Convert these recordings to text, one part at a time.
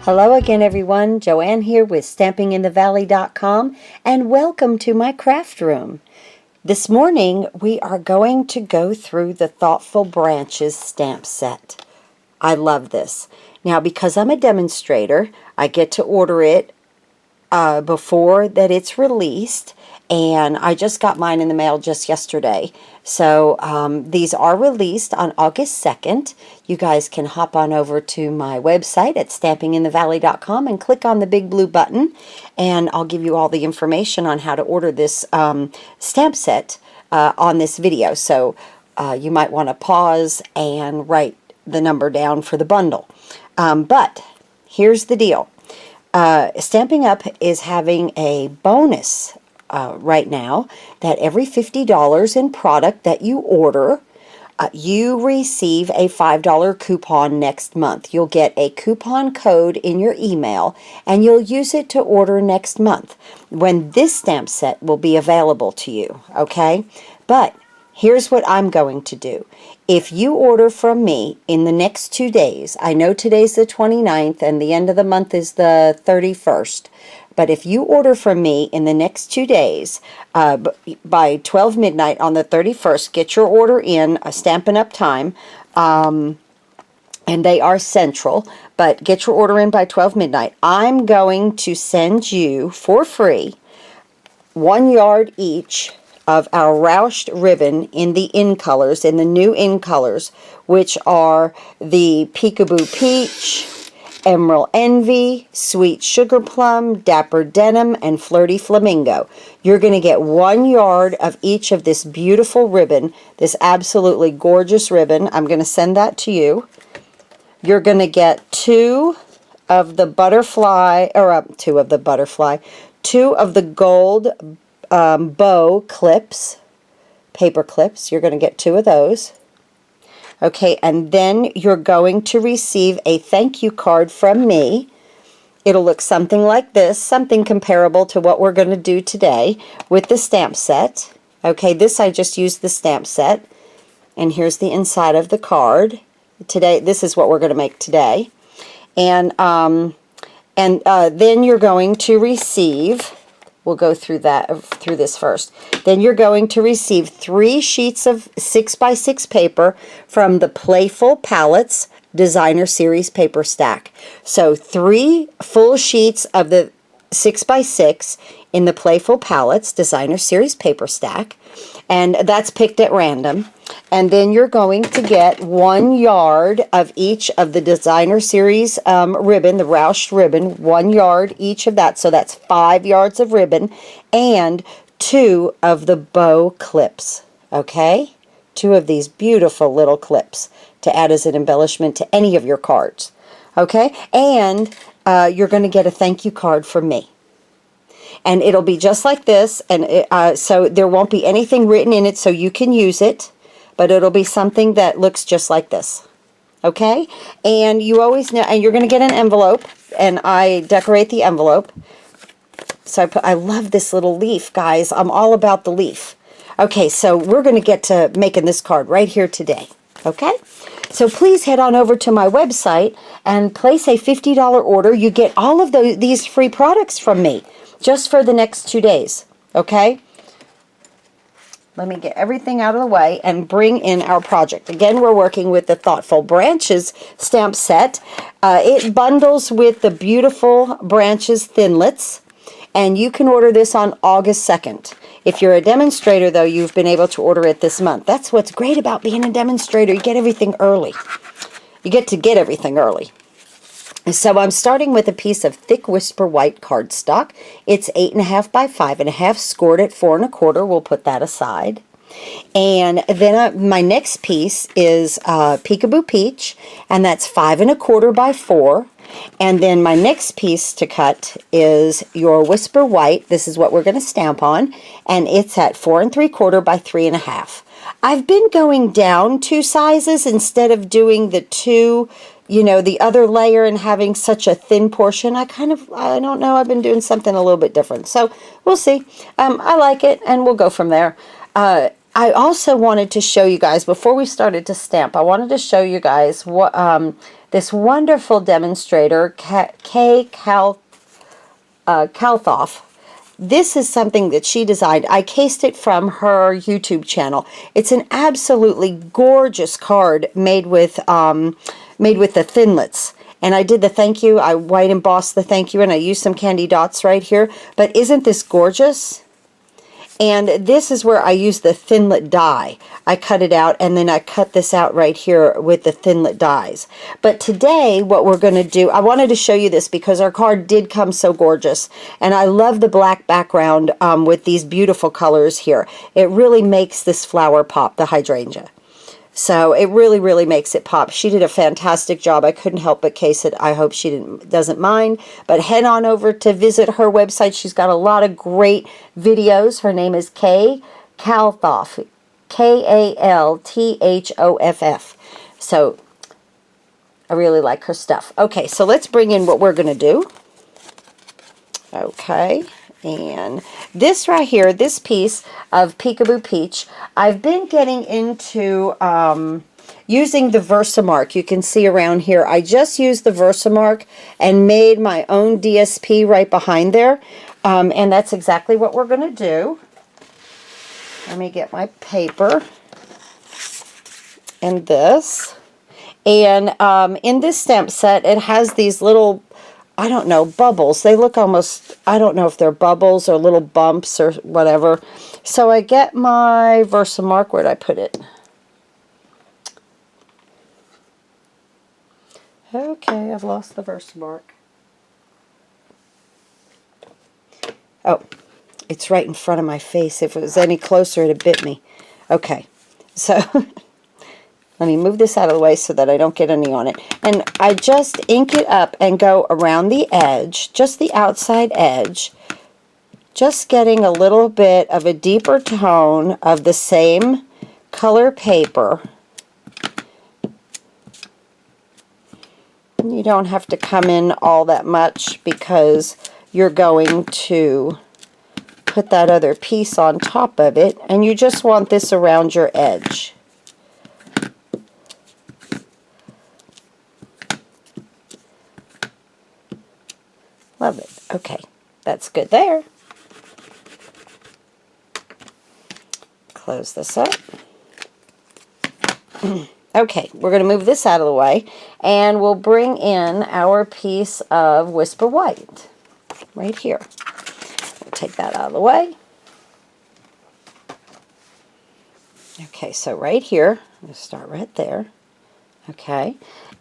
Hello again, everyone. Joanne here with StampingInTheValley.com, and welcome to my craft room. This morning we are going to go through the Thoughtful Branches stamp set. I love this. Now, because I'm a demonstrator, I get to order it before that it's released, and I just got mine in the mail just yesterday. So these are released on August 2nd. You guys can hop on over to my website at stampinginthevalley.com and click on the big blue button, and I'll give you all the information on how to order this stamp set on this video. So you might want to pause and write the number down for the bundle. But here's the deal. Stampin' Up! Is having a bonus right now that every $50 in product that you order, you receive a $5 coupon next month. You'll get a coupon code in your email, and you'll use it to order next month when this stamp set will be available to you, okay? But here's what I'm going to do. If you order from me in the next 2 days, I know today's the 29th and the end of the month is the 31st, but if you order from me in the next 2 days, by 12 midnight on the 31st, get your order in a Stampin' Up! Time, and they are central, but get your order in by 12 midnight. I'm going to send you for free 1 yard each of our Roushed ribbon in the in colors, in the new in colors, which are the Peekaboo Peach, Emerald Envy, Sweet Sugar Plum, Dapper Denim, and Flirty Flamingo. You're going to get 1 yard of each of this beautiful ribbon, this absolutely gorgeous ribbon. I'm going to send that to you. You're going to get two of the gold bow clips, paper clips. You're going to get 2 of those. Okay, and then you're going to receive a thank you card from me. It'll look something like this, something comparable to what we're going to do today with the stamp set. Okay, this I just used the stamp set, and here's the inside of the card. Today, this is what we're going to make today, and then you're going to receive. We'll go through this first. Then you're going to receive 3 sheets of 6x6 paper from the Playful Palettes Designer Series paper stack. So 3 full sheets of the 6x6 in the Playful Palettes Designer Series paper stack, and that's picked at random. And then you're going to get 1 yard of each of the Designer Series ribbon, the Roushed ribbon, 1 yard each of that. So that's 5 yards of ribbon, and 2 of the bow clips, okay? 2 of these beautiful little clips to add as an embellishment to any of your cards, okay? And you're going to get a thank you card from me. And it'll be just like this, and so there won't be anything written in it so you can use it, but it'll be something that looks just like this, okay? And you always know, and you're going to get an envelope, and I decorate the envelope. So I love this little leaf, guys. I'm all about the leaf. Okay, so we're going to get to making this card right here today, okay? So please head on over to my website and place a $50 order. You get all of these free products from me just for the next 2 days, okay? Let me get everything out of the way and bring in our project. Again, we're working with the Thoughtful Branches stamp set. It bundles with the beautiful Branches Thinlits, and you can order this on August 2nd. If you're a demonstrator, though, you've been able to order it this month. That's what's great about being a demonstrator. You get everything early. You get to get everything early. So I'm starting with a piece of thick Whisper White cardstock. It's 8.5 by 5.5, scored at 4 1/4. We'll put that aside. And then my next piece is Peekaboo Peach, and that's 5 1/4 by 4. And then my next piece to cut is your Whisper White. This is what we're going to stamp on, and it's at 4 3/4 by 3 1/2. I've been going down 2 sizes instead of doing the 2, you know, the other layer and having such a thin portion. I don't know, I've been doing something a little bit different. So we'll see. I like it, and we'll go from there. I also wanted to show you guys, before we started to stamp, I wanted to show you guys what this wonderful demonstrator, Kay Kalthoff. This is something that she designed. I cased it from her YouTube channel. It's an absolutely gorgeous card made with the Thinlits. And I did the thank you. I white embossed the thank you, and I used some candy dots right here. But isn't this gorgeous? And this is where I used the Thinlit die. I cut it out, and then I cut this out right here with the Thinlit dies. But today, what we're going to do, I wanted to show you this because our card did come so gorgeous. And I love the black background with these beautiful colors here. It really makes this flower pop, the hydrangea. So it really, really makes it pop. She did a fantastic job. I couldn't help but case it. I hope she doesn't mind. But head on over to visit her website. She's got a lot of great videos. Her name is Kay Kalthoff. Kalthoff. So I really like her stuff. Okay, so let's bring in what we're going to do. Okay. And this right here, this piece of Peekaboo Peach, I've been getting into using the Versamark. You can see around here, I just used the Versamark and made my own DSP right behind there. And that's exactly what we're going to do. Let me get my paper and this. And in this stamp set, it has these little, I don't know, bubbles. They look almost, I don't know if they're bubbles or little bumps or whatever. So I get my Versamark. Where'd I put it? Okay, I've lost the Versamark. Oh, it's right in front of my face. If it was any closer, it'd bit me. Okay, so let me move this out of the way so that I don't get any on it. And I just ink it up and go around the edge, just the outside edge, just getting a little bit of a deeper tone of the same color paper. You don't have to come in all that much because you're going to put that other piece on top of it, and you just want this around your edge. Love it. Okay, that's good there. Close this up. Okay, we're going to move this out of the way, and we'll bring in our piece of Whisper White right here. We'll take that out of the way. Okay, so right here, I'm going to start right there. Okay,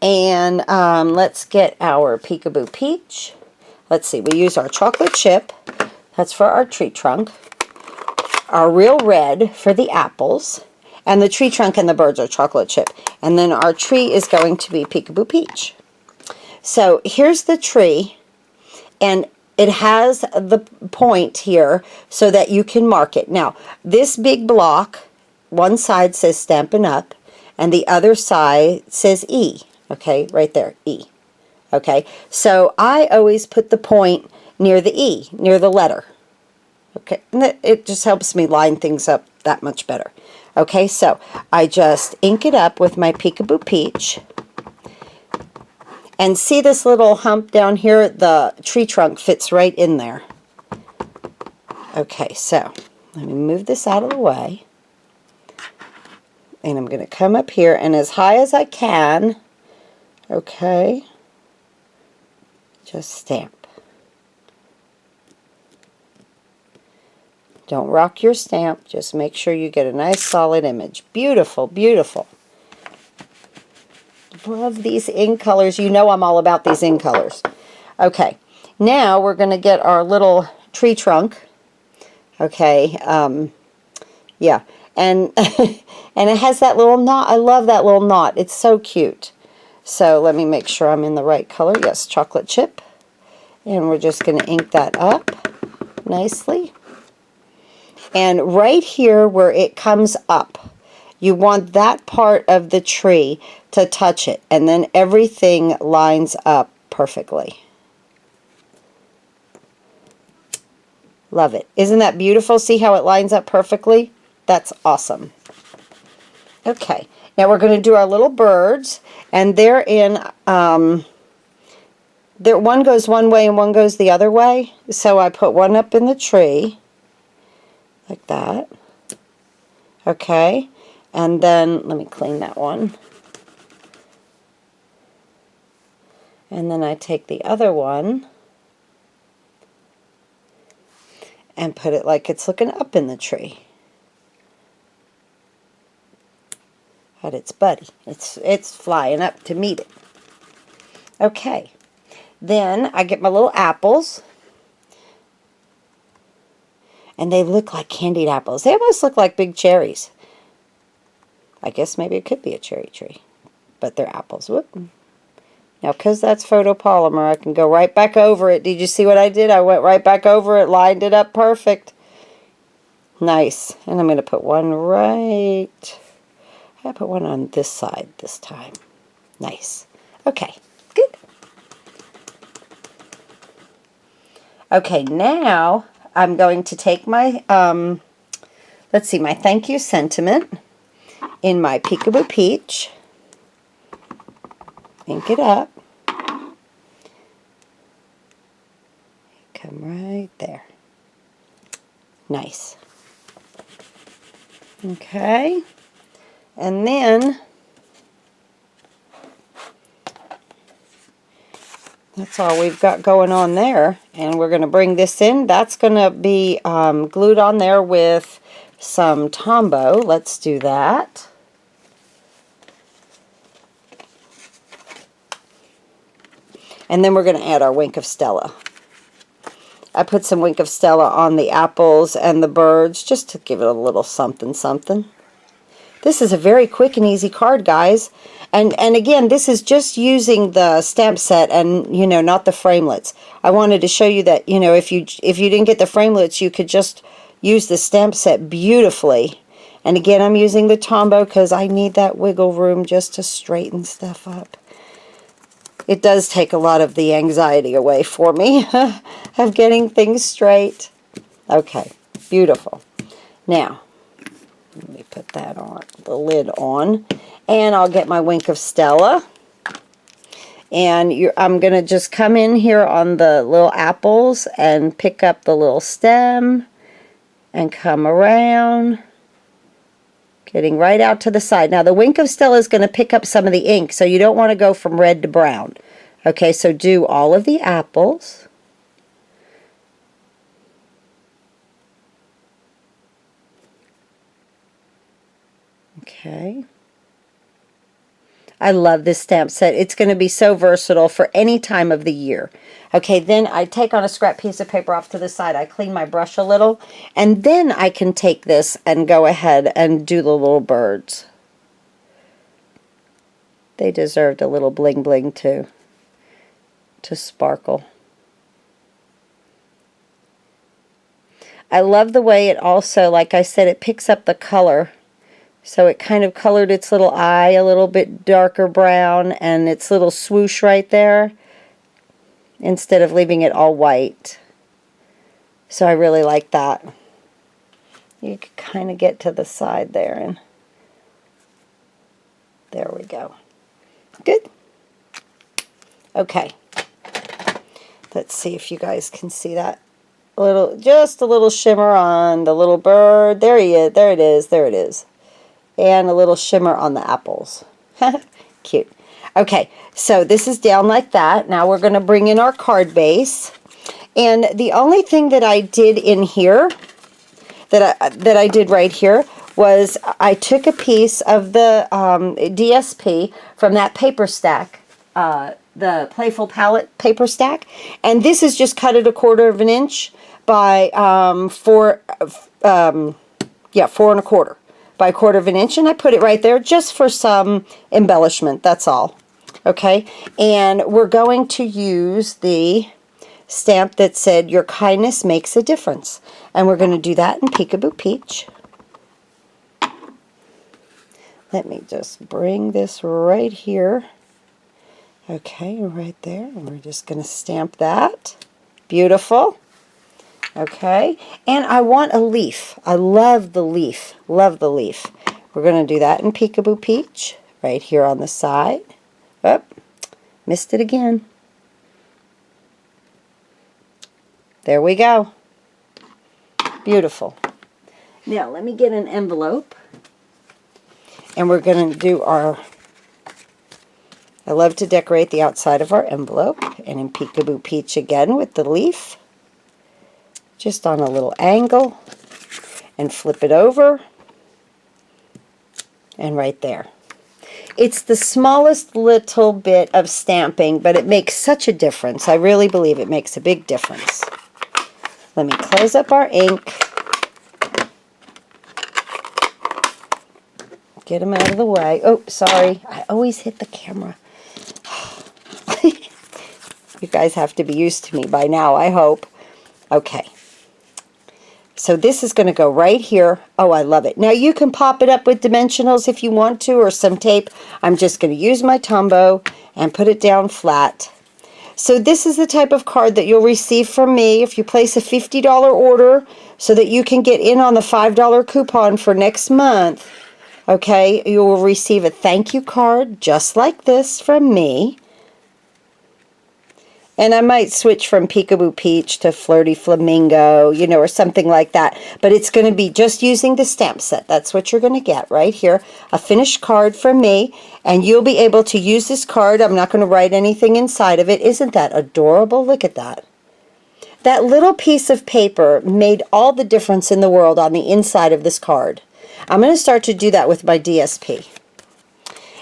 and let's get our Peekaboo Peach. Let's see, we use our chocolate chip. That's for our tree trunk. Our real red for the apples. And the tree trunk and the birds are chocolate chip. And then our tree is going to be Peekaboo Peach. So here's the tree. And it has the point here so that you can mark it. Now, this big block, one side says Stampin' Up. And the other side says E. Okay, right there, E. Okay, so I always put the point near the E, near the letter. Okay, and it just helps me line things up that much better. Okay, so I just ink it up with my Peekaboo Peach. And see this little hump down here? The tree trunk fits right in there. Okay, so let me move this out of the way. And I'm going to come up here, and as high as I can, okay, just stamp. Don't rock your stamp. Just make sure you get a nice solid image. Beautiful, beautiful. Love these ink colors. You know I'm all about these ink colors. Okay, now we're going to get our little tree trunk. Okay, yeah, and and it has that little knot. I love that little knot. It's so cute. So let me make sure I'm in the right color. Yes, chocolate chip. And we're just going to ink that up nicely. And right here where it comes up, you want that part of the tree to touch it. And then everything lines up perfectly. Love it. Isn't that beautiful? See how it lines up perfectly? That's awesome. Okay. Now we're going to do our little birds, and they're in, one goes one way and one goes the other way. So I put one up in the tree, like that. Okay, and then let me clean that one. And then I take the other one and put it like it's looking up in the tree at its buddy. It's flying up to meet it. Okay, then I get my little apples, and they look like candied apples. They almost look like big cherries. I guess maybe it could be a cherry tree, but they're apples. Whoop. Now, because that's photopolymer, I can go right back over it. Did you see what I did? I went right back over it, lined it up perfect. Nice. And I'm going to put one right... I put one on this side this time. Nice. Okay, good. Okay, now I'm going to take my, let's see, my thank you sentiment in my Peekaboo Peach. Ink it up. Come right there. Nice. Okay. And then that's all we've got going on there. And we're going to bring this in. That's going to be glued on there with some Tombow. Let's do that. And then we're going to add our Wink of Stella. I put some Wink of Stella on the apples and the birds just to give it a little something something. This is a very quick and easy card, guys. And again, this is just using the stamp set and, you know, not the framelits. I wanted to show you that, you know, if you didn't get the framelits, you could just use the stamp set beautifully. And again, I'm using the Tombow because I need that wiggle room just to straighten stuff up. It does take a lot of the anxiety away for me of getting things straight. Okay, beautiful. Now, let me put that on, the lid on, and I'll get my Wink of Stella. And I'm going to just come in here on the little apples and pick up the little stem and come around, getting right out to the side. Now the Wink of Stella is going to pick up some of the ink, so you don't want to go from red to brown. Okay, so do all of the apples. Okay. I love this stamp set. It's going to be so versatile for any time of the year. Okay, then I take on a scrap piece of paper off to the side. I clean my brush a little, and then I can take this and go ahead and do the little birds. They deserved a little bling bling too, to sparkle. I love the way it also, like I said, it picks up the color. So it kind of colored its little eye a little bit darker brown and its little swoosh right there instead of leaving it all white. So I really like that. You can kind of get to the side there, and there we go. Good. Okay. Let's see if you guys can see that. Just a little shimmer on the little bird. There he is. There it is. There it is. And a little shimmer on the apples. Cute. Okay, so this is down like that. Now we're going to bring in our card base. And the only thing that I did in here, that I did right here, was I took a piece of the DSP from that paper stack, the Playful Palette paper stack. And this is just cut at 1/4 inch by 4 1/4. By 1/4 inch, and I put it right there just for some embellishment, that's all. Okay, and we're going to use the stamp that said, "Your kindness makes a difference," and we're going to do that in Peekaboo Peach. Let me just bring this right here. Okay, right there, and we're just going to stamp that. Beautiful. Okay, and I want a leaf. I love the leaf. Love the leaf. We're going to do that in Peekaboo Peach, right here on the side. Oh, missed it again. There we go. Beautiful. Now, let me get an envelope. And we're going to do our... I love to decorate the outside of our envelope. And in Peekaboo Peach again with the leaf. Just on a little angle. And flip it over. And right there. It's the smallest little bit of stamping, but it makes such a difference. I really believe it makes a big difference. Let me close up our ink. Get them out of the way. Oh, sorry. I always hit the camera. You guys have to be used to me by now, I hope. Okay. So this is going to go right here. Oh, I love it. Now you can pop it up with dimensionals if you want to, or some tape. I'm just going to use my Tombow and put it down flat. So this is the type of card that you'll receive from me if you place a $50 order so that you can get in on the $5 coupon for next month. Okay, you will receive a thank you card just like this from me. And I might switch from Peekaboo Peach to Flirty Flamingo, you know, or something like that. But it's going to be just using the stamp set. That's what you're going to get right here. A finished card from me. And you'll be able to use this card. I'm not going to write anything inside of it. Isn't that adorable? Look at that. That little piece of paper made all the difference in the world on the inside of this card. I'm going to start to do that with my DSP.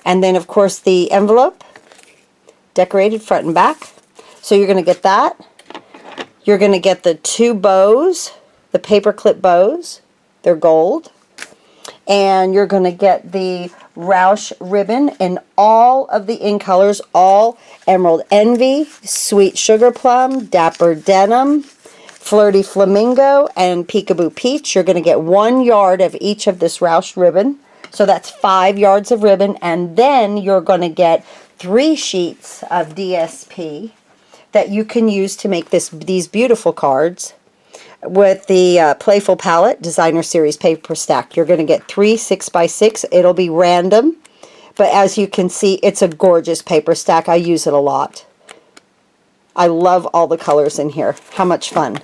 And then, of course, the envelope, decorated front and back. So you're going to get that. You're going to get the two bows, the paper clip bows. They're gold. And you're going to get the Roush ribbon in all of the in colors, all Emerald Envy, Sweet Sugar Plum, Dapper Denim, Flirty Flamingo, and Peekaboo Peach. You're going to get 1 yard of each of this Roush ribbon. So that's 5 yards of ribbon. And then you're going to get 3 sheets of DSP that you can use to make these beautiful cards with the Playful Palette Designer Series paper stack. You're going to get 3 6x6. It'll be random, but as you can see, it's a gorgeous paper stack. I use it a lot. I love all the colors in here. How much fun.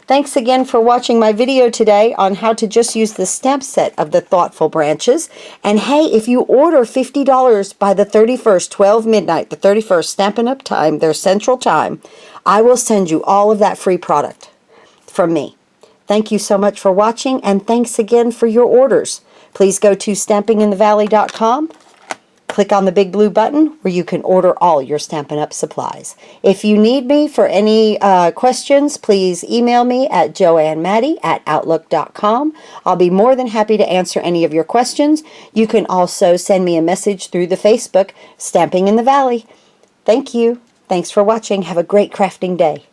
Thanks again for watching my video today on how to just use the stamp set of the Thoughtful Branches. And hey, if you order $50 by the 31st, 12 midnight, the 31st, Stampin' Up time, their central time, I will send you all of that free product from me. Thank you so much for watching, and thanks again for your orders. Please go to stampinginthevalley.com. Click on the big blue button where you can order all your Stampin' Up supplies. If you need me for any questions, please email me at joannemaddie@outlook.com. I'll be more than happy to answer any of your questions. You can also send me a message through the Facebook, Stamping in the Valley. Thank you. Thanks for watching. Have a great crafting day.